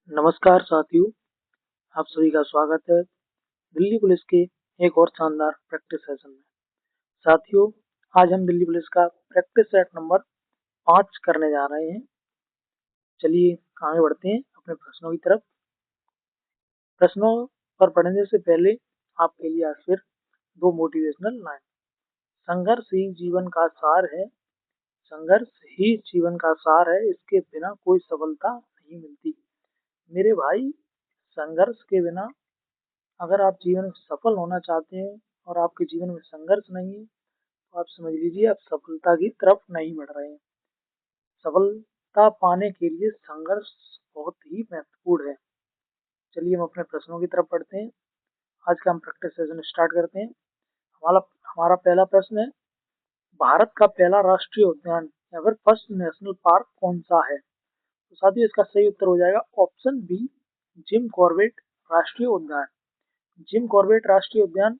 नमस्कार साथियों, आप सभी का स्वागत है दिल्ली पुलिस के एक और शानदार प्रैक्टिस सेशन में। साथियों, आज हम दिल्ली पुलिस का प्रैक्टिस सेट नंबर 5 करने जा रहे हैं। चलिए आगे बढ़ते हैं अपने प्रश्नों की तरफ। प्रश्नों पर पढ़ने से पहले आपके लिए आज फिर दो मोटिवेशनल लाइन। संघर्ष ही जीवन का सार है, संघर्ष ही जीवन का सार है, इसके बिना कोई सफलता नहीं मिलती। मेरे भाई, संघर्ष के बिना अगर आप जीवन में सफल होना चाहते हैं और आपके जीवन में संघर्ष नहीं है तो आप समझ लीजिए आप सफलता की तरफ नहीं बढ़ रहे हैं। सफलता पाने के लिए संघर्ष बहुत ही महत्वपूर्ण है। चलिए हम अपने प्रश्नों की तरफ बढ़ते हैं। आज का हम प्रैक्टिस सेशन स्टार्ट करते हैं। हमारा हमारा पहला प्रश्न है, भारत का पहला राष्ट्रीय उद्यान या फिर फर्स्ट नेशनल पार्क कौन सा है? तो साथियों, इसका सही उत्तर हो जाएगा ऑप्शन बी, जिम कॉर्बेट राष्ट्रीय उद्यान। जिम कॉर्बेट राष्ट्रीय उद्यान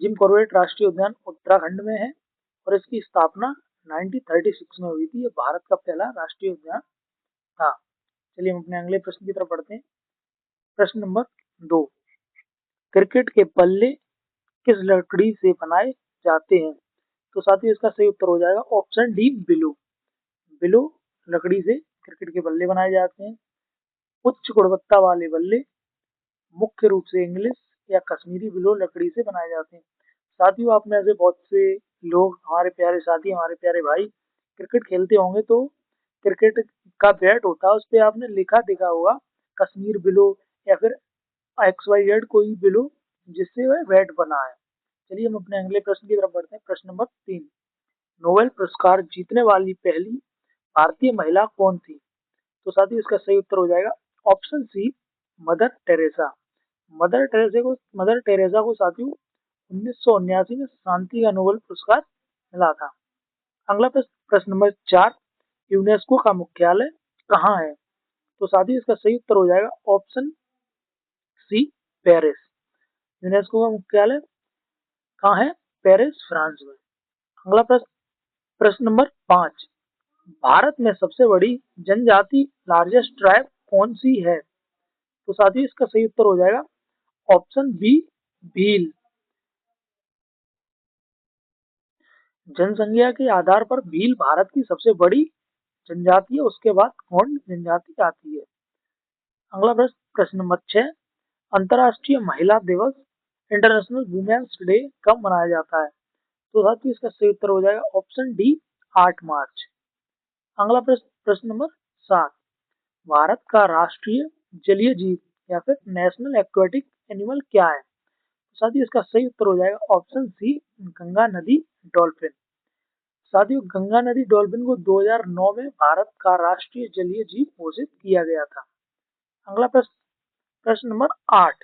जिम कॉर्बेट राष्ट्रीय उद्यान उत्तराखंड में है और इसकी स्थापना 1936 में हुई थी। यह भारत का पहला राष्ट्रीय उद्यान था। चलिए हम अपने अगले प्रश्न की तरफ बढ़ते हैं। प्रश्न नंबर 2, क्रिकेट के बल्ले किस लकड़ी से बनाए जाते हैं? तो साथियों, इसका सही उत्तर हो जाएगा ऑप्शन डी, बिलो। बिलो लकड़ी से क्रिकेट के बल्ले बनाए जाते हैं। उच्च गुणवत्ता वाले बल्ले मुख्य रूप से इंग्लिश या कश्मीरी विलो लकड़ी से बनाए जाते हैं। साथियों, आप में ऐसे बहुत से लोग, हमारे प्यारे साथी, हमारे प्यारे भाई क्रिकेट खेलते होंगे तो क्रिकेट का बैट होता है, उस पर आपने लिखा देखा होगा कश्मीर विलो या फिर XYZ कोई विलो जिससे वह बैट बना है। चलिए हम अपने अगले प्रश्न की तरफ बढ़ते हैं। प्रश्न नंबर 3, नोबेल पुरस्कार जीतने वाली पहली भारतीय महिला कौन थी? तो साथियों, इसका सही उत्तर हो जाएगा option C, Mother Teresa. Mother Teresa को साथियों 1979 में शांति का नोबेल पुरस्कार मिला था। अगला प्रश्न नंबर 4, यूनेस्को का मुख्यालय कहाँ है? तो साथियों, इसका सही उत्तर हो जाएगा ऑप्शन सी, पेरिस। यूनेस्को का मुख्यालय कहाँ है? पेरिस, फ्रांस में। अगला प्रश्न नंबर 5, भारत में सबसे बड़ी जनजाति लार्जेस्ट ट्राइब कौन सी है? तो साथियों, इसका सही उत्तर हो जाएगा ऑप्शन बी, भील। जनसंख्या के आधार पर भील भारत की सबसे बड़ी जनजाति है, उसके बाद गोंड जनजाति आती है। अगला प्रश्न नंबर 6, अंतर्राष्ट्रीय महिला दिवस इंटरनेशनल वुमेन्स डे कब मनाया जाता है? तो साथियों, इसका सही उत्तर हो जाएगा ऑप्शन डी, 8 मार्च। अगला प्रश्न नंबर 7, भारत का राष्ट्रीय जलीय जीव या फिर नेशनल एक्वेटिक एनिमल क्या है? साथियों, इसका सही उत्तर हो जाएगा ऑप्शन सी, गंगा नदी डॉल्फिन। साथियों, गंगा नदी डॉल्फिन को 2009 में भारत का राष्ट्रीय जलीय जीव घोषित किया गया था। अगला प्रश्न नंबर 8,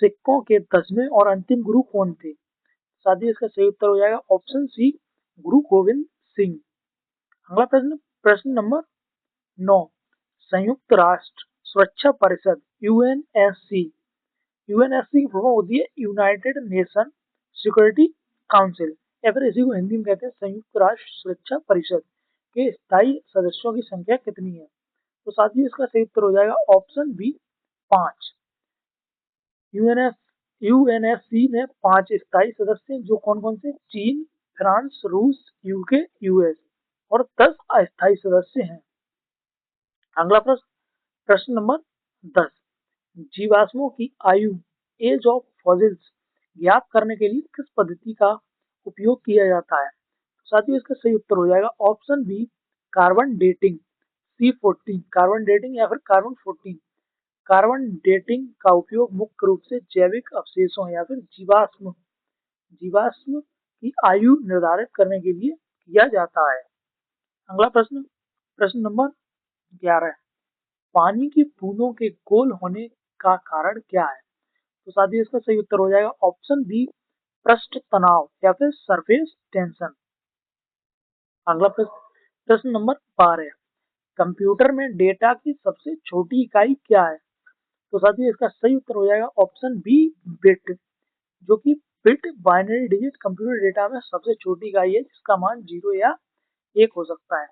सिखों के 10वें और अंतिम गुरु कौन थे? साथियों, इसका सही उत्तर हो जाएगा ऑप्शन सी, गुरु गोविंद सिंह। अगला प्रश्न नंबर 9, संयुक्त राष्ट्र सुरक्षा परिषद यूएनएससी की फुल फॉर्म होती है यूनाइटेड नेशन सिक्योरिटी काउंसिल या फिर इसी को हिंदी में कहते हैं संयुक्त राष्ट्र सुरक्षा परिषद के स्थायी सदस्यों की संख्या कितनी है? तो साथियों, इसका सही उत्तर हो जाएगा ऑप्शन बी, 5। यूएनएससी में 5 स्थायी सदस्य हैं, जो कौन कौन से? चीन, फ्रांस, रूस, यूके, यूएस और 10 अस्थायी सदस्य हैं। अगला प्रश्न नंबर 10, जीवाश्मों की आयु एज ऑफ फॉसिल्स ज्ञात करने के लिए किस पद्धति का उपयोग किया जाता है? साथियों, इसका सही उत्तर हो जाएगा option B, carbon dating, C14 carbon dating या फिर कार्बन 14। कार्बन डेटिंग का उपयोग मुख्य रूप से जैविक अवशेषों या फिर जीवाश्म की आयु निर्धारित करने के लिए किया जाता है। अगला प्रश्न नंबर 11, पानी की बूंदों के गोल होने का कारण क्या है? तो साथियों, इसका सही उत्तर हो जाएगा ऑप्शन बी, पृष्ठ तनाव या फिर सरफेस टेंशन। अगला प्रश्न नंबर 12, कंप्यूटर में डेटा की सबसे छोटी इकाई क्या है? तो साथियों, इसका सही उत्तर हो जाएगा ऑप्शन बी, बिट, जो कि bit binary digit computer data में सबसे छोटी इकाई है जिसका मान 0 या 1 हो सकता है।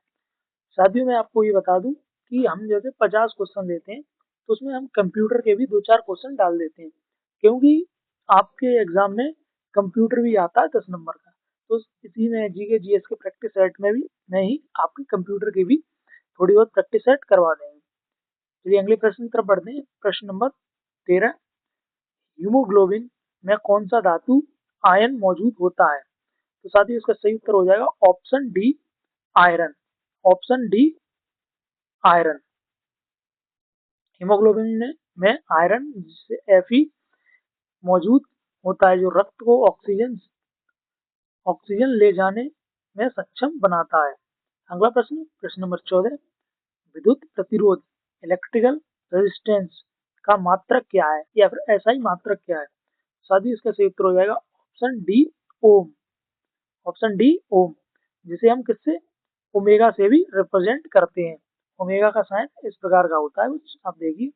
साथियों, मैं आपको ये बता दूं कि हम जैसे 50 क्वेश्चन लेते हैं तो उसमें हम कंप्यूटर के भी 2-4 क्वेश्चन डाल देते हैं, क्योंकि आपके एग्जाम में कंप्यूटर भी आता है 10 नंबर का। तो इसी में जीके जीएस के प्रैक्टिस सेट में भी मैं ही आपके कंप्यूटर की भी थोड़ी बहुत प्रैक्टिस सेट करवा देंगे। चलिए अगले प्रश्न की तरफ बढ़ते हैं। प्रश्न नंबर 13, हीमोग्लोबिन में कौन सा धातु आयन मौजूद होता है? तो साथ ही इसका सही उत्तर हो जाएगा option D, iron. Option D, iron. Haemoglobin में आयरन Fe मौजूद होता है, जो रक्त को ऑक्सीजन ले जाने में सक्षम बनाता है। अगला प्रश्न, प्रश्न नंबर 14, विद्युत प्रतिरोध इलेक्ट्रिकल रेजिस्टेंस का मात्रक क्या है, या फिर ऐसा ही मात्रक क्या है? साथ ही इसका सही उत्तर हो जाएगा ऑप्शन डी, ओम। ऑप्शन डी, ओम, जिसे हम किससे, ओमेगा से भी रिप्रेजेंट करते हैं। ओमेगा का साइन इस प्रकार का होता है कुछ, आप देखिए।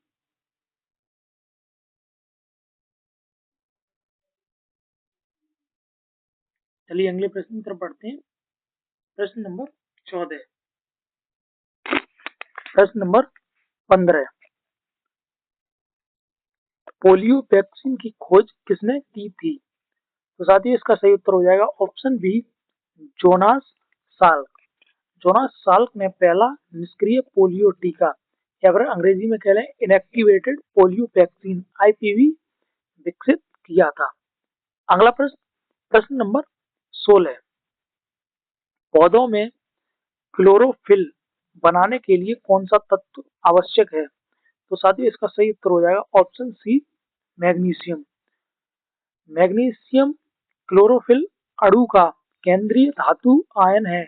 चलिए अगले प्रश्न की तरफ बढ़ते हैं। प्रश्न नंबर 14, प्रश्न नंबर 15, पोलियो वैक्सीन की खोज किसने की थी? तो साथ ही इसका सही उत्तर हो जाएगा option B, Jonas Salk. Jonas Salk ने पहला निष्क्रिय पोलियो टीका, या फिर अंग्रेजी में कह लें इनएक्टिवेटेड पोलियो वैक्सीन आईपीवी विकसित किया था। अगला प्रश्न, प्रश्न नंबर 16, पौधों में क्लोरोफिल बनाने के लिए कौन सा तत्व आवश्यक है? तो साथ ही इसका सही उत्तर हो जाएगा option C, magnesium. Magnesium chlorophyll अणु का केंद्रीय धातु आयन है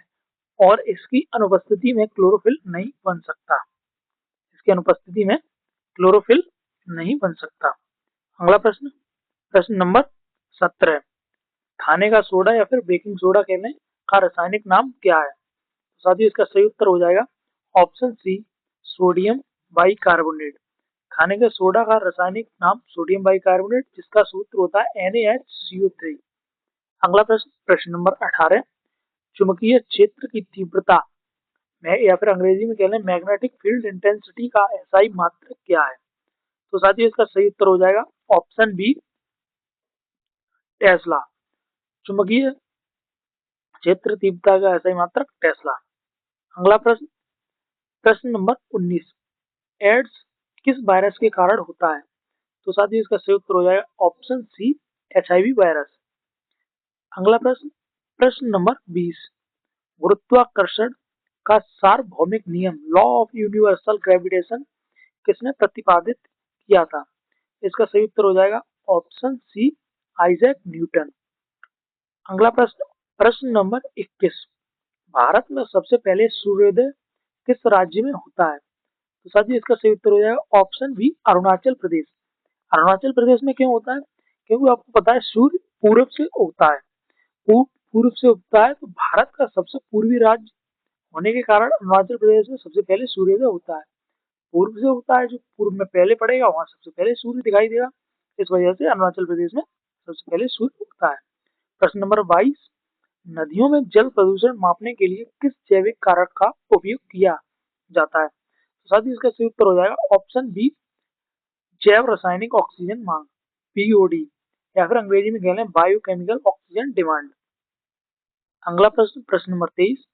और इसकी अनुपस्थिति में क्लोरोफिल नहीं बन सकता। इसकी अनुपस्थिति में क्लोरोफिल नहीं बन सकता। अगला प्रश्न, प्रश्न नंबर 17, खाने का सोडा या फिर बेकिंग सोडा कहने का रासायनिक नाम क्या है? साथ ही इसका सही उत्तर हो जाएगा ऑप्शन सी, सोडियम बाइकार्बोनेट। खाने के सोडा का रासायनिक नाम सोडियम बाइकार्बोनेट, जिसका सूत्र होता है NaHCO3। अगला प्रश्न, प्रश्न नंबर 18, चुंबकीय क्षेत्र की तीव्रता में, या फिर अंग्रेजी में कह लें मैग्नेटिक फील्ड इंटेंसिटी का एसआई मात्रक क्या है? तो साथ ही इसका सही उत्तर हो जाएगा ऑप्शन बी, टेस्ला। चुंबकीय क्षेत्र तीव्रता का एसआई मात्रक टेस्ला। अगला प्रश्न, प्रश्न नंबर 19, एड्स किस वायरस के कारण होता है? तो साथ ही इसका सही उत्तर हो जाएगा ऑप्शन सी, HIV वायरस। अगला प्रश्न, प्रश्न नंबर 20, गुरुत्वाकर्षण का सार्वभौमिक नियम लॉ ऑफ यूनिवर्सल ग्रेविटेशन किसने प्रतिपादित किया था? इसका सही उत्तर हो जाएगा ऑप्शन सी, आइजैक न्यूटन। अगला प्रश्न, प्रश्न नंबर 21, भारत में सबसे पहले सूर्योदय किस राज्य में होता है? तो साथ ही इसका सही उत्तर हो जाएगा ऑप्शन बी, अरुणाचल प्रदेश। अरुणाचल प्रदेश में क्यों होता है? क्योंकि आपको पता है सूर्य पूरब से उगता है। पूर्व से उगता है, तो भारत का सबसे पूर्वी राज्य होने के कारण अरुणाचल प्रदेश में सबसे पहले सूर्योदय होता है। पूर्व से उगता है, जो पूर्व में पहले पड़ेगा वहां सबसे पहले सूर्य दिखाई देगा। इस वजह से अरुणाचल प्रदेश में सबसे पहले सूर्य उगता है। प्रश्न नंबर 22, नदियों में जल प्रदूषण मापने के लिए किस जैविक कारक का उपयोग किया जाता है? तो साथ ही इसका सही उत्तर हो जाएगा ऑप्शन बी, जैव रासायनिक ऑक्सीजन मांग, BOD, या फिर अंग्रेजी में कह लें बायोकेमिकल ऑक्सीजन डिमांड। अगला प्रश्न, प्रश्न नंबर 23,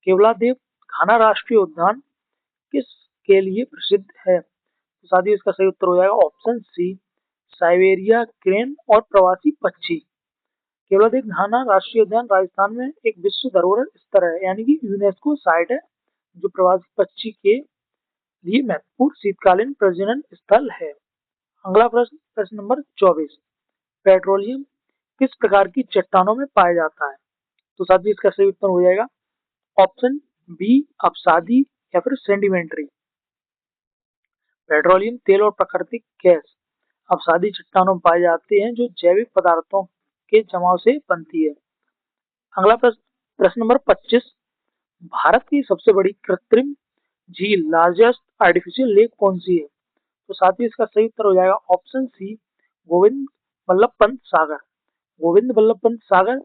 केवलादेव घाना राष्ट्रीय उद्यान किस के लिए प्रसिद्ध है? तो साथ ही इसका सही उत्तर हो जाएगा ऑप्शन सी, साइबेरिया क्रेन और प्रवासी पक्षी। केवलादेव घाना राष्ट्रीय उद्यान राजस्थान में एक विश्व धरोहर स्थल है, यानी कि यूनेस्को साइट है, जो प्रवासी पक्षी के लिए महत्वपूर्ण शीतकालीन प्रजनन स्थल है। अगला प्रश्न, प्रश्न नंबर 24, पेट्रोलियम किस प्रकार की चट्टानों में पाया जाता है? तो साथ ही इसका सही उत्तर हो जाएगा ऑप्शन बी, अवसादी या फिर सेडिमेंट्री। पेट्रोलियम तेल और प्राकृतिक गैस अवसादी चट्टानों में पाए जाते हैं, जो जैविक पदार्थों के जमाव से बनती है। अगला प्रश्न, प्रश्न नंबर 25, भारत की सबसे बड़ी कृत्रिम झील लार्जेस्ट आर्टिफिशियल लेक कौन सी है? तो साथ ही इसका सही उत्तर हो जाएगा ऑप्शन सी, गोविंद बल्लभ पंत सागर। गोविंद बल्लभ पंत सागर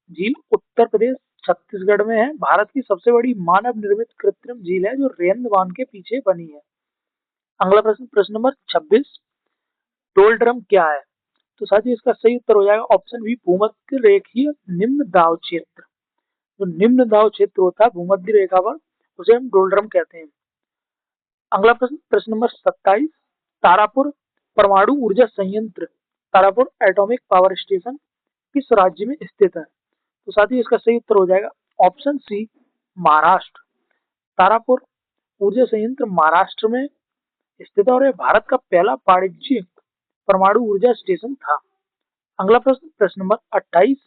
झील उत्तर प्रदेश छत्तीसगढ़ में है। भारत की सबसे बड़ी मानव निर्मित कृत्रिम झील है जो रेंद बांध के पीछे बनी है। अगला प्रश्न, प्रश्न नंबर 26, डोल ड्रम क्या है? तो साथियों इसका सही उत्तर हो जाएगा ऑप्शन बी, भूमध्य रेखीय निम्न दाब क्षेत्र। जो निम्न दाब क्षेत्र होता है भूमध्य रेखा पर, उसे हम डोल्ड्रम कहते हैं। अगला प्रश्न, प्रश्न नंबर 27, तारापुर परमाणु ऊर्जा संयंत्र, तारापुर एटॉमिक पावर स्टेशन किस राज्य में स्थित है? तो साथियों इसका सही उत्तर हो जाएगा ऑप्शन सी, महाराष्ट्र। तारापुर ऊर्जा संयंत्र महाराष्ट्र में स्थित है और यह भारत का पहला वाणिज्यिक परमाणु ऊर्जा स्टेशन था। अगला प्रश्न, प्रश्न नंबर 28,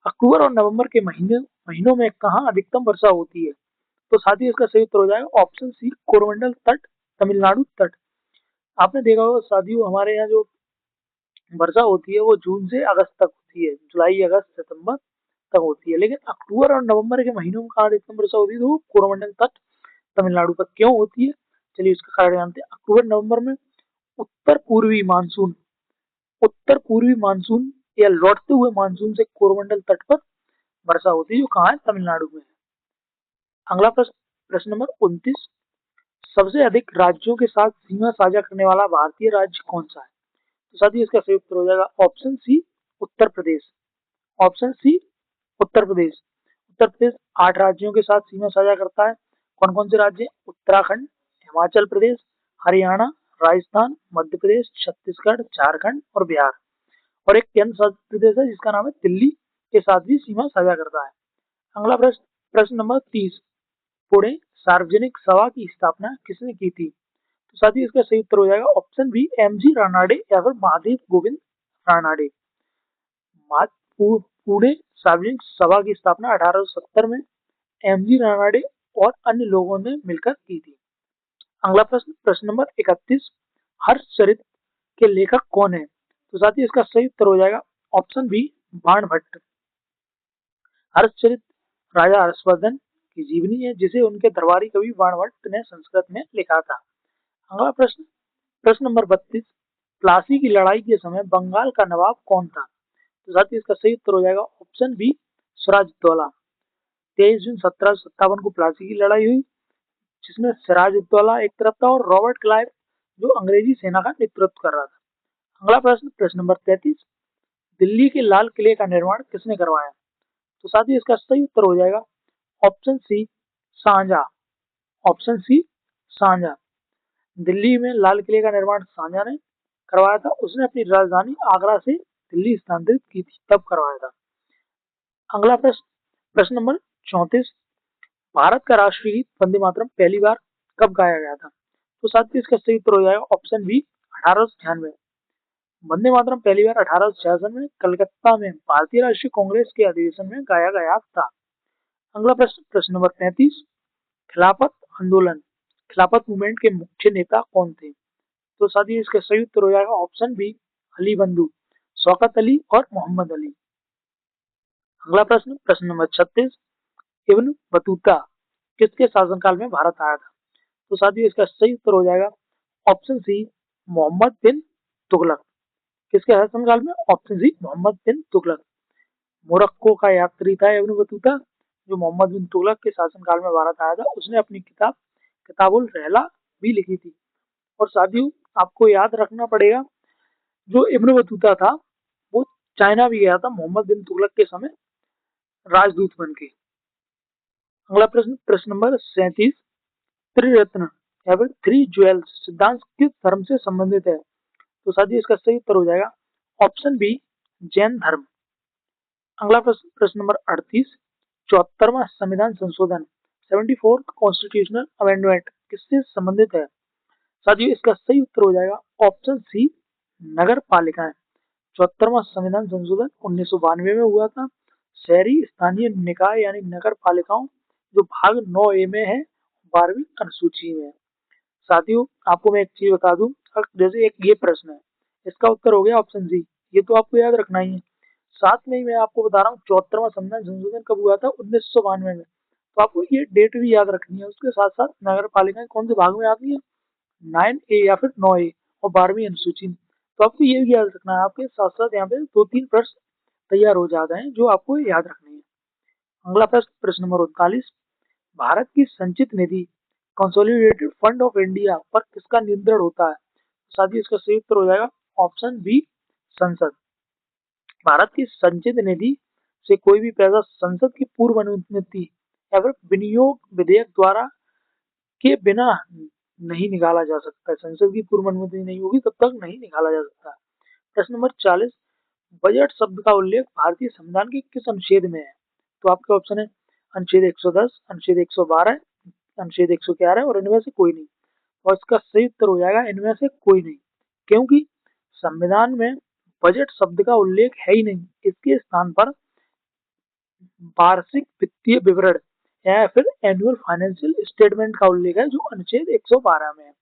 अक्टूबर और नवंबर के महीनों में कहाँ अधिकतम वर्षा होती है? तो साथियों इसका सही उत्तर हो जाएगा ऑप्शन सी, कोरमंडल तट, तमिलनाडु तट। आपने देखा होगा साथियों, हमारे यहाँ जो वर्षा होती है वो जून से अगस्त तक होती है, जुलाई अगस्त सितंबर तक होती है, लेकिन अक्टूबर और नवंबर के महीनों में कहाँ अधिकतम वर्षा होती है? तो वो कोरमंडल तट तमिलनाडु पर क्यों होती है? चलिए इसका कारण जानते हैं। अक्टूबर नवंबर में उत्तर पूर्वी मानसून या लौटते हुए मानसून से कोरमंडल तट पर वर्षा होती है, जो कहाँ है? तमिलनाडु में है। अगला प्रश्न, प्रश्न नंबर 29, सबसे अधिक राज्यों के साथ सीमा साझा करने वाला भारतीय राज्य कौन सा है? तो साथियों इसका सही उत्तर हो जाएगा ऑप्शन सी, उत्तर प्रदेश। Option C, Uttar Pradesh. उत्तर प्रदेश 8 राज्यों के साथ सीमा साझा करता है। कौन कौन से राज्य? उत्तराखंड, हिमाचल प्रदेश, हरियाणा, राजस्थान, मध्य प्रदेश, छत्तीसगढ़, झारखंड और बिहार। और एक केंद्र शासित प्रदेश है जिसका नाम है दिल्ली, के साथ भी सीमा साझा करता है। अगला प्रश्न, प्रश्न नंबर 30, पुणे सार्वजनिक सभा की स्थापना किसने की थी? तो साथियों इसका सही उत्तर हो जाएगा ऑप्शन बी, एमजी रानाडे या फिर महादेव गोविंद रानाडे। पुणे सार्वजनिक सभा की स्थापना 1870 में एमजी रानाडे और अन्य लोगों ने मिलकर की थी। अगला प्रश्न, प्रश्न नंबर 31, हर्षचरित के लेखक कौन है? तो साथियों इसका सही उत्तर हो जाएगा ऑप्शन बी, बाणभट्ट। हर्षचरित राजा हर्षवर्धन की जीवनी है जिसे उनके दरबारी कवि बाणभट्ट ने संस्कृत में लिखा था। अगला प्रश्न, प्रश्न नंबर 32, प्लासी की लड़ाई के समय बंगाल का नवाब कौन था? तो साथियों इसका सही उत्तर हो जाएगा ऑप्शन बी, सिराजुद्दौला। 23 जून 1757 को प्लासी की लड़ाई हुई जिसमें सिराजुद्दौला एक तरफ था और रॉबर्ट क्लाइव जो अंग्रेजी सेना का नेतृत्व कर रहा था। अगला प्रश्न, प्रश्न नंबर 33, दिल्ली के लाल किले का निर्माण किसने करवाया? तो साथियों इसका सही उत्तर हो जाएगा option C, Shahjahan. Option C, Shahjahan. Delhi में लाल किले का निर्माण शाहजहां ने करवाया था। उसने अपनी राजधानी आगरा से दिल्ली स्थानांतरित की थी, तब करवाया था। अगला प्रश्न, प्रश्न नंबर 34, भारत का राष्ट्रीय गीत वंदे मातरम पहली बार कब गाया गया था? तो साथियों इसका सही उत्तर हो जाएगा ऑप्शन बी, 1896। वंदे मातरम पहली बार 1866 में कलकत्ता में भारतीय राष्ट्रीय कांग्रेस के अधिवेशन में गाया गया था। अगला प्रश्न, प्रश्न नंबर 35, खिलाफत आंदोलन, खिलाफत मूवमेंट के मुख्य नेता कौन थे? तो साथियों इसका सही उत्तर हो जाएगा ऑप्शन बी, अली बंधु, शौकत अली और मोहम्मद अली। अगला प्रश्न, प्रश्न नंबर 36, इब्न बतूता किसके शासनकाल में भारत आया था? तो साथियों इसका सही उत्तर हो जाएगा ऑप्शन सी, मोहम्मद बिन तुगलक। किसके शासनकाल में? ऑप्शन सी, मोहम्मद बिन तुगलक। मोरक्को का यात्री था इब्न बतूता जो मोहम्मद बिन तुगलक के शासनकाल में भारत आया था। उसने अपनी किताब किताबुल रहला भी लिखी थी। और साथियों आपको याद रखना पड़ेगा, जो इब्न बतूता था वो चाइना भी गया था मोहम्मद बिन तुगलक के समय राजदूत बन के। अगला प्रश्न, प्रश्न नंबर 37, त्रिरत्न या फिर थ्री ज्वेल्स सिद्धांत किस धर्म से संबंधित है? तो साथियों इसका सही उत्तर हो जाएगा ऑप्शन बी, जैन धर्म। अगला प्रश्न, प्रश्न नंबर 38, 74वां संविधान संशोधन 74th कॉन्स्टिट्यूशनल अमेंडमेंट किससे संबंधित है? साथियों इसका सही उत्तर हो जाएगा ऑप्शन सी, नगर पालिकाएं। 74वां संविधान संशोधन 1992 में हुआ था। शहरी स्थानीय निकाय यानी नगर पालिकाओं जो भाग 9A में है, 12वीं अनुसूची में। साथियों आपको मैं एक चीज बता दूं, जैसे एक ये प्रश्न है, इसका उत्तर हो गया ऑप्शन सी। ये तो आपको याद रखना ही है। साथ में ही मैं आपको बता रहा हूँ 74वां संविधान संशोधन कब हुआ था? 1992 में। तो आपको ये डेट भी याद रखनी है। उसके साथ साथ नगर पालिकाएं कौन से भाग में आती है? 9A या फिर 9A और 12वीं अनुसूची में। तो आपको ये भी याद रखना है। आपके साथ साथ यहाँ पे 2-3 प्रश्न तैयार हो जाते हैं जो आपको याद रखने हैं। अगला प्रश्न, प्रश्न नंबर 39, भारत की संचित निधि कंसोलिडेटेड फंड ऑफ इंडिया पर किसका नियंत्रण होता है? साथ ही इसका सही उत्तर हो जाएगा ऑप्शन बी, संसद। भारत की संचित निधि से कोई भी पैसा संसद की पूर्व अनुमति या फिर विनियोग विधेयक द्वारा के बिना नहीं निकाला जा सकता है। संसद की पूर्व अनुमति नहीं होगी तब तक नहीं निकाला जा सकता। प्रश्न नंबर 40, बजट शब्द का उल्लेख भारतीय संविधान के किस अनुच्छेद में है? तो आपके ऑप्शन है अनुच्छेद 110, अनुच्छेद 112, अनुच्छेद 111 और इनमें से कोई नहीं। और इसका सही उत्तर हो जाएगा इनमें से कोई नहीं, क्योंकि संविधान में बजट शब्द का उल्लेख है ही नहीं। इसके स्थान पर वार्षिक वित्तीय विवरण या फिर एनुअल फाइनेंशियल स्टेटमेंट का उल्लेख है, जो अनुच्छेद 112 में है।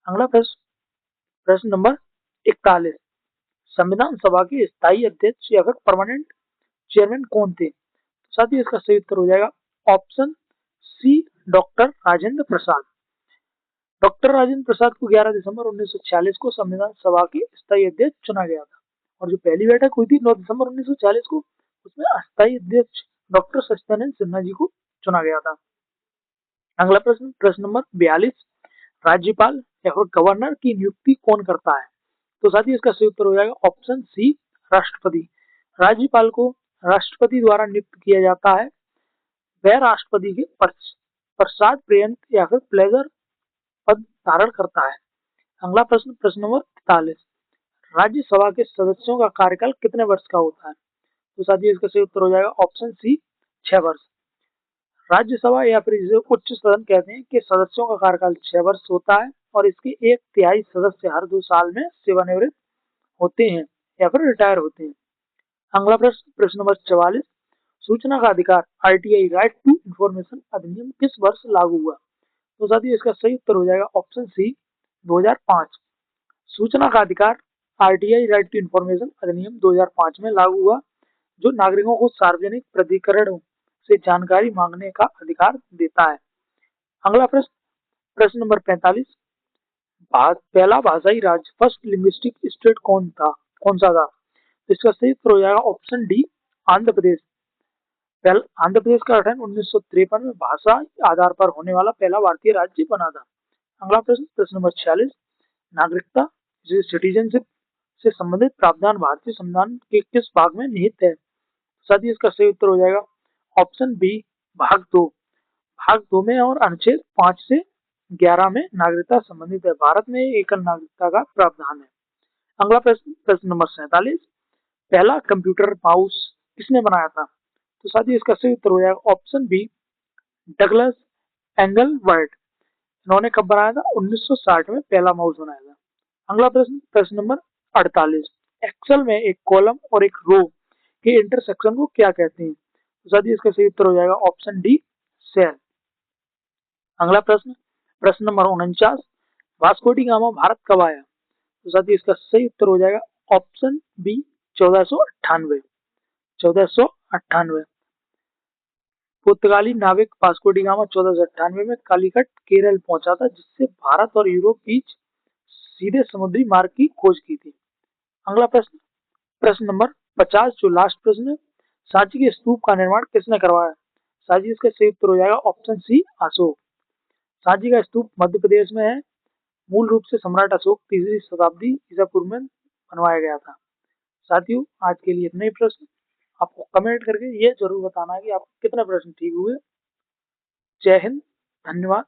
अगला प्रश्न, प्रश्न नंबर 41, संविधान सभा के स्थायी अध्यक्ष या फिर परमानेंट चेयरमैन कौन थे? साथ ही इसका सही उत्तर हो जाएगा ऑप्शन सी, डॉक्टर राजेंद्र प्रसाद। डॉक्टर राजेंद्र प्रसाद को 11 दिसंबर 1946 को संविधान सभा के स्थायी अध्यक्ष चुना गया था, और जो पहली बैठक हुई थी 9 दिसंबर 1940 को, उसमें अस्थायी अध्यक्ष डॉक्टर सच्चिदानंद सिन्हा जी को चुना गया था। अगला प्रश्न, प्रश्न नंबर 42, राज्यपाल या फिर गवर्नर की नियुक्ति कौन करता है? तो साथ ही इसका सही उत्तर हो जाएगा ऑप्शन सी, राष्ट्रपति। राज्यपाल को राष्ट्रपति द्वारा नियुक्त किया जाता है। वह राष्ट्रपति के पश्चात पर्यंत या फिर प्लेजर पद धारण करता है। अगला प्रश्न, प्रश्न नंबर 43, राज्यसभा के सदस्यों का कार्यकाल कितने वर्ष का होता है? तो साथियों इसका सही उत्तर हो जाएगा ऑप्शन सी, 6 वर्ष। राज्यसभा या फिर इसे उच्च सदन कहते हैं कि सदस्यों का कार्यकाल 6 वर्ष होता है, और इसके 1/3 सदस्य हर 2 साल में सेवानिवृत्त होते हैं या फिर रिटायर होते हैं। अगला प्रश्न, प्रश्न नंबर 44, सूचना का अधिकार आरटीआई, राइट टू इंफॉर्मेशन अधिनियम किस वर्ष लागू हुआ? तो साथियों इसका सही उत्तर हो जाएगा ऑप्शन सी, 2005। सूचना का अधिकार आरटीआई, राइट टू इंफॉर्मेशन अधिनियम 2005 में लागू हुआ, जो नागरिकों को सार्वजनिक प्राधिकरणों से जानकारी मांगने का अधिकार देता है। अगला प्रश्न, प्रश्न नंबर 45, पहला भाषाई राज्य, फर्स्ट लिंग्विस्टिक स्टेट कौन सा था? तो इसका सही उत्तर हो जाएगा ऑप्शन डी, आंध्र प्रदेश। आंध्र प्रदेश का गठन 1953 में भाषा आधार पर होने वाला पहला भारतीय राज्य बना था। अगला प्रश्न, प्रश्न नंबर 46, नागरिकता सिटीजनशिप से संबंधित प्रावधान भारतीय संविधान के किस भाग में निहित है? साथ ही इसका सही उत्तर हो जाएगा ऑप्शन बी, भाग 2। भाग 2 में और अनुच्छेद 5 से 11 में नागरिकता संबंधित है। भारत में एकल नागरिकता का प्रावधान है। अगला प्रश्न, प्रश्न नंबर 47, पहला कंप्यूटर माउस किसने बनाया था? तो साथ ही इसका सही उत्तर हो जाएगा ऑप्शन बी, डगलस एंगलवर्ट। इन्होंने कब बनाया था? 1960 में पहला माउस बनाया था। अगला प्रश्न, प्रश्न नंबर 48, एक्सेल में एक कॉलम और एक रो के इंटरसेक्शन को क्या कहते हैं? तो साथ ही इसका सही उत्तर हो जाएगा ऑप्शन डी, सेल। अगला प्रश्न, प्रश्न number 49, Vasco D gamma Bharat कब आया? तो साथ ही इसका सही उत्तर हो जाएगा ऑप्शन बी, 1498। 1498 पुर्तगाली नाविक वास्को डी गामा 1498 में कालीकट केरल पहुंचा था, जिससे भारत और यूरोप बीच सीधे समुद्री मार्ग की खोज की थी। अगला प्रश्न, प्रश्न नंबर 50, जो लास्ट प्रश्न है, सांची के स्तूप का निर्माण किसने करवाया? सांची इसका सही उत्तर हो जाएगा ऑप्शन सी, अशोक। सांची का स्तूप मध्य प्रदेश में है। मूल रूप से सम्राट अशोक 3री शताब्दी ईसा पूर्व में बनवाया गया था। साथियों, आज के लिए इतने ही प्रश्न। आपको कमेंट करके ये जरूर बताना है कि आपको कितने प्रश्न ठीक हुए। जय हिंद, धन्यवाद।